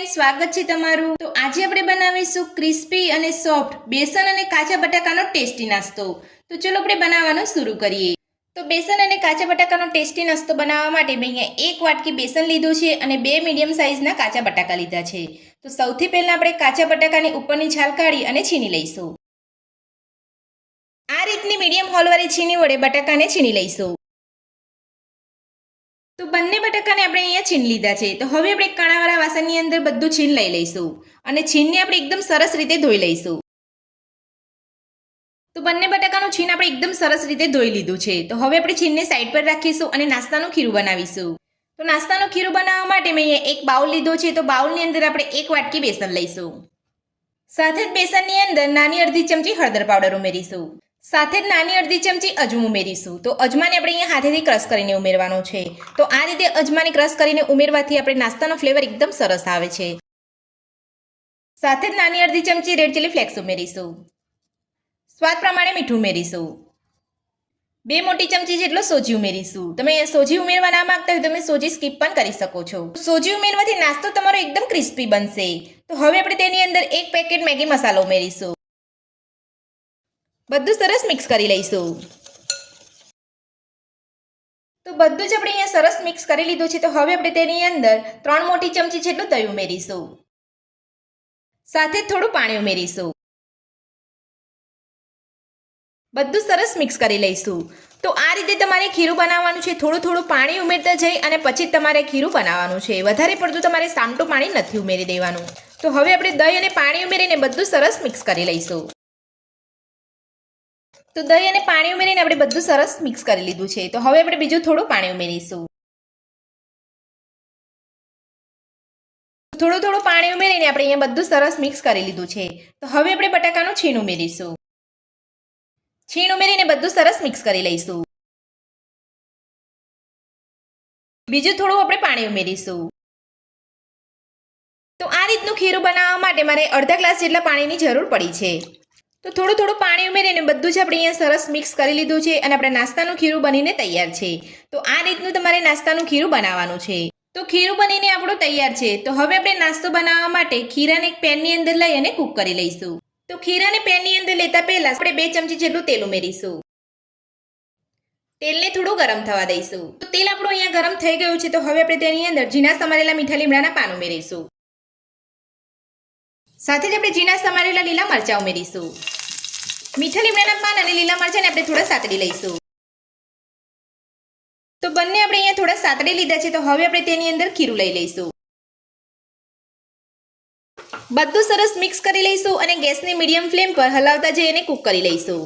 સ્વાગત છે તમારું। તો આજે આપણે બનાવીશું ક્રિસ્પી અને સોફ્ટ બેસન અને કાચા બટાકાનો ટેસ્ટી નાસ્તો। તો ચલો આપણે બનાવવાનું શરૂ કરીએ। તો બેસન અને કાચા બટાકાનો ટેસ્ટી નાસ્તો બનાવવા માટે મેં અહીંયા 1 વાટકી બેસન લીધું છે અને 2 મીડિયમ સાઇઝના કાચા બટાકા લીધા છે। તો સૌથી પહેલા આપણે કાચા બટાકાની ઉપરની છાલ કાઢી અને છીણી લઈશું। આ રીતની મીડિયમ હોલવાળી છીણી વડે બટાકાને છીણી લઈશું। તો બંને બટાકાને આપણે અહીંયા છીણ લીધા છે। તો હવે આપણે કાણાવાળા વાસણની અંદર બધું છીણ લઈ લઈશું અને છીણને આપણે એકદમ સરસ રીતે ધોઈ લઈશું। તો બંને બટાકાનું છીણ આપણે એકદમ સરસ રીતે ધોઈ લીધું છે। તો હવે આપણે છીણને સાઈડ પર રાખીશું અને નાસ્તાનું ખીરું બનાવીશું। તો નાસ્તાનું ખીરું બનાવવા માટે મેં અહીંયા એક બાઉલ લીધો છે। તો બાઉલની અંદર આપણે 1 વાટકી બેસન લઈશું। સાથે જ બેસનની અંદર નાની અડધી ચમચી હળદર પાવડર ઉમેરીશું। સાથે જ નાની અડધી ચમચી અજમો ઉમેરીશું। તો અજમાને આપણે અહીંયા હાથેથી ક્રશ કરીને ઉમેરવાનો છે। તો આ રીતે અજમાને ક્રશ કરીને ઉમેરવાથી આપણે નાસ્તાનો ફ્લેવર એકદમ સરસ આવે છે। સાથે જ નાની અડધી ચમચી રેડ ચીલી ફ્લેક્સ ઉમેરીશું। સ્વાદ પ્રમાણે મીઠું ઉમેરીશું। 2 મોટી ચમચી જેટલો સોજી ઉમેરીશું। તમે સોજી ઉમેરવા ના માંગતા હોય તમે સોજી સ્કીપ પણ કરી શકો છો। સોજી ઉમેરવાથી નાસ્તો તમારો એકદમ ક્રિસ્પી બનશે। તો હવે આપણે તેની અંદર 1 પેકેટ મેગી મસાલો ઉમેરીશું। બધું સરસ મિક્સ કરી લઈશું। તો બધું જ આપણે અહીંયા સરસ મિક્સ કરી લીધું છે। તો હવે આપણે તેની અંદર 3 મોટી ચમચી જેટલું દહીં ઉમેરીશું। સાથે થોડું પાણી ઉમેરીશું। બધું સરસ મિક્સ કરી લઈશું। તો આ રીતે તમારે ખીરું બનાવવાનું છે। થોડું થોડું પાણી ઉમેરતા જઈ અને પછી તમારે ખીરું બનાવવાનું છે। વધારે પડતું તમારે સામટું પાણી નથી ઉમેરી દેવાનું। તો હવે આપણે દહીં અને પાણી ઉમેરીને બધું સરસ મિક્સ કરી લઈશું। તો દહીં અને પાણી ઉમેરીને આપણે બધું સરસ મિક્સ કરી લીધું છે। તો હવે આપણે બીજું થોડું પાણી ઉમેરીશું। થોડું થોડું પાણી ઉમેરીને આપણે અહીંયા બધું સરસ મિક્સ કરી લીધું છે। તો હવે આપણે બટાકાનું છીણ ઉમેરીશું। છીણ ઉમેરીને બધું સરસ મિક્સ કરી લઈશું। બીજું થોડું આપણે પાણી ઉમેરીશું। તો આ રીતનું ખીરું બનાવવા માટે મારે અડધા ગ્લાસ જેટલા પાણીની જરૂર પડી છે। તો થોડું થોડું પાણી ઉમેરીને બધું જ આપણે અહીંયા સરસ મિક્સ કરી લીધું છે અને આપણે નાસ્તાનું ખીરું બનીને તૈયાર છે। તો આ રીતનું તમારે નાસ્તાનું ખીરું બનાવવાનું છે। તો ખીરું બનીને આપણું તૈયાર છે। તો હવે આપણે નાસ્તો બનાવવા માટે ખીરાને એક પેનની અંદર લઈ અને કૂક કરી લઈશું। તો ખીરાને પેનની અંદર લેતા પહેલા આપણે 2 ચમચી જેટલું તેલ ઉમેરીશું। તેલને થોડું ગરમ થવા દઈશું। તો તેલ આપણું અહીંયા ગરમ થઈ ગયું છે। તો હવે આપણે તેની અંદર ઝીણા સમારેલા મીઠા લીમડાના પાન ઉમેરીશું। સાથે જ આપણે ઝીણા સમારેલા લીલા મરચાં ઉમેરીશું। મીઠા લીમડાના પાન અને લીલા મરચાંને આપણે થોડા સાતડી લઈશું। તો બંને આપણે અહીંયા થોડા સાતડી લીધા છે। તો હવે આપણે તેની અંદર ખીરું લઈ લઈશું। બધું સરસ મિક્સ કરી લઈશું અને ગેસની મીડિયમ ફ્લેમ પર હલાવતા જઈ અને કૂક કરી લઈશું।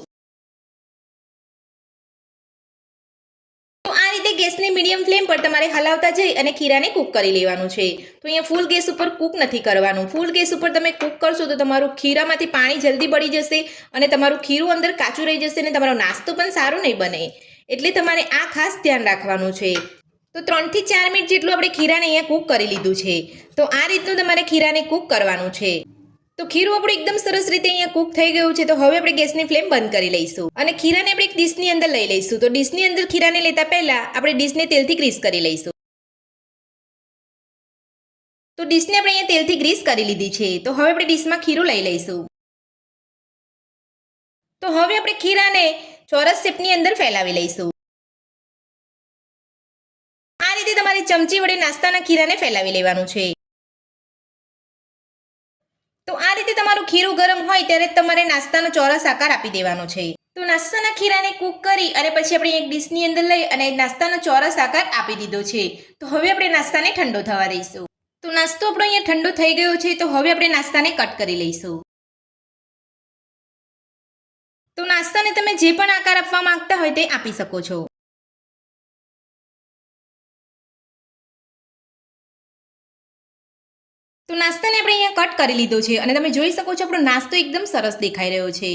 તો આ રીતે ગેસની મીડિયમ ફ્લેમ પર તમારે હલાવતા જઈ અને ખીરાને કૂક કરી લેવાનું છે। તો અહીંયા ફૂલ ગેસ ઉપર કૂક નથી કરવાનું। ફૂલ ગેસ ઉપર તમે કૂક કરશો તો તમારું ખીરામાંથી પાણી જલ્દી બળી જશે અને તમારું ખીરું અંદર કાચું રહી જશે અને તમારો નાસ્તો પણ સારો નહીં બને। એટલે તમારે આ ખાસ ધ્યાન રાખવાનું છે। તો 3 થી 4 મિનિટ જેટલું આપણે ખીરાને અહીંયા કૂક કરી લીધું છે। તો આ રીતનું તમારે ખીરાને કૂક કરવાનું છે। તો ખીરું આપણું એકદમ સરસ રીતે અહીંયા કૂક થઈ ગયું છે। તો હવે આપણે ગેસની ફ્લેમ બંધ કરી લઈશું અને ખીરાને આપણે એક ડીશની અંદર લઈ લઈશું। તો ડીશની અંદર ખીરાને લેતા પહેલા આપણે ડીશને તેલથી ગ્રીસ કરી લઈશું। તો ડીશને આપણે અહીંયા તેલથી ગ્રીસ કરી લીધી છે। તો હવે આપણે ડીશમાં ખીરું લઈ લઈશું। તો હવે આપણે ખીરાને ચોરસ શેપની અંદર ફેલાવી લઈશું। આ રીતે તમારે ચમચી વડે નાસ્તાના ખીરાને ફેલાવી લેવાનું છે। તો આ રીતે તમારું ખીરું ગરમ હોય ત્યારે તમારે નાસ્તાનો ચોરસ આકાર આપી દેવાનો છે। તો નાસ્તાના ખીરાને કૂક કરી અને પછી આપણે એક ડીશની અંદર લઈ અને નાસ્તાનો ચોરસ આકાર આપી દીધો છે। તો હવે આપણે નાસ્તાને ઠંડો થવા દઈશું। તો નાસ્તો આપણો અહીંયા ઠંડો થઈ ગયો છે। તો હવે આપણે નાસ્તાને કટ કરી લઈશું। તો નાસ્તાને તમે જે પણ આકાર આપવા માંગતા હોય તે આપી શકો છો। તો નાસ્તાને આપણે અહીંયા કટ કરી લીધો છે અને તમે જોઈ શકો છો આપણો નાસ્તો એકદમ સરસ દેખાઈ રહ્યો છે।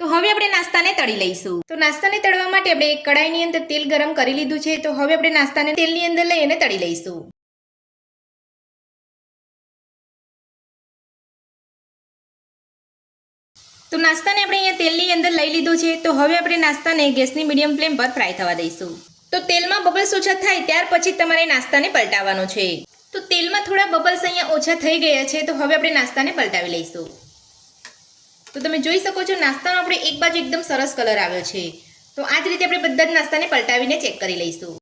તો હવે આપણે નાસ્તાને તળી લઈશું। તો નાસ્તાને તળવા માટે આપણે એક કડાઈની અંદર તેલ ગરમ કરી લીધું છે। તો હવે આપણે નાસ્તાને તેલની અંદર લઈ અને તળી લઈશું। તો નાસ્તાને આપણે અહીંયા તેલની અંદર લઈ લીધું છે। તો હવે આપણે નાસ્તાને ગેસની મીડિયમ ફ્લેમ પર ફ્રાય થવા દઈશું। તો તેલમાં બબલ્સ ઓછા થાય ત્યાર પછી તમારે નાસ્તાને પલટાવવાનો છે। તો તેલમાં થોડા બબલ્સ અહીંયા ઓછા થઈ ગયા છે, તો હવે આપણે નાસ્તાને પલટાવી લઈશું. તો તમે જોઈ શકો છો નાસ્તાનો આપણે એક બાજુ એકદમ સરસ કલર આવ્યો છે. તો આ જ રીતે આપણે બધા જ નાસ્તાને પલટાવીને ચેક કરી લઈશું.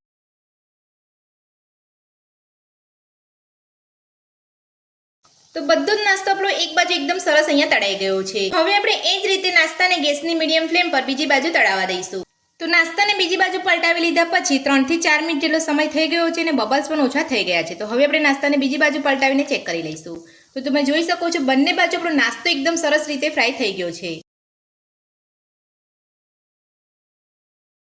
તો બધો જ નાસ્તો આપણો એક બાજુ એકદમ સરસ અહીંયા તળાઈ ગયો છે. હવે આપણે એ જ રીતે નાસ્તાને ગેસની મીડિયમ ફ્લેમ પર બીજી બાજુ તળાવવા દઈશું. તો નાસ્તાને બીજી બાજુ પલટાવી લીધા પછી 3 થી 4 મિનિટ જેટલો સમય થઈ ગયો છે અને બબલ્સ પણ ઓછા થઈ ગયા છે. તો હવે આપણે નાસ્તાને બીજી બાજુ પલટાવીને ચેક કરી લઈશું. તો તમે જોઈ શકો છો બંને બાજુ આપણો નાસ્તો એકદમ સરસ રીતે ફ્રાય થઈ ગયો છે.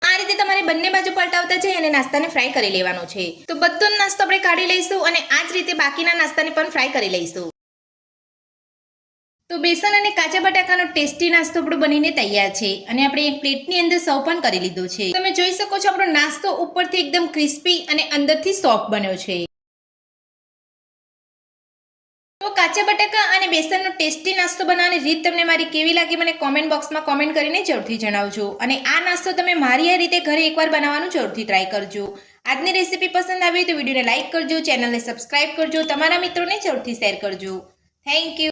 આ રીતે તમારે બંને બાજુ પલટાવતા જઈ અને નાસ્તાને ફ્રાય કરી લેવાનો છે. તો બધો જ નાસ્તો આપણે કાઢી લઈશું અને આ જ રીતે બાકીના નાસ્તાને પણ ફ્રાય કરી લઈશું. તો બેસન અને કાચા બટાકાનો ટેસ્ટી નાસ્તો આપણો બનીને તૈયાર છે અને આપણે એક પ્લેટની અંદર સર્વ પણ કરી લીધો છે. તમે જોઈ શકો છો આપણો નાસ્તો ઉપરથી એકદમ ક્રિસ્પી અને અંદરથી સોફ્ટ બન્યો છે. તો કાચા બટાકા અને બેસનનો ટેસ્ટી નાસ્તો બનાવવાની રીત તમને મારી કેવી લાગી મને કોમેન્ટ બોક્સમાં કોમેન્ટ કરીને જરૂરથી જણાવજો. અને આ નાસ્તો તમે મારી આ રીતે ઘરે એકવાર બનાવવાનું જરૂરથી ટ્રાય કરજો. આજની રેસીપી પસંદ આવી તો વિડીયોને લાઇક કરજો, ચેનલને સબસ્ક્રાઇબ કરજો, તમારા મિત્રોને જરૂરથી શેર કરજો. Thank you.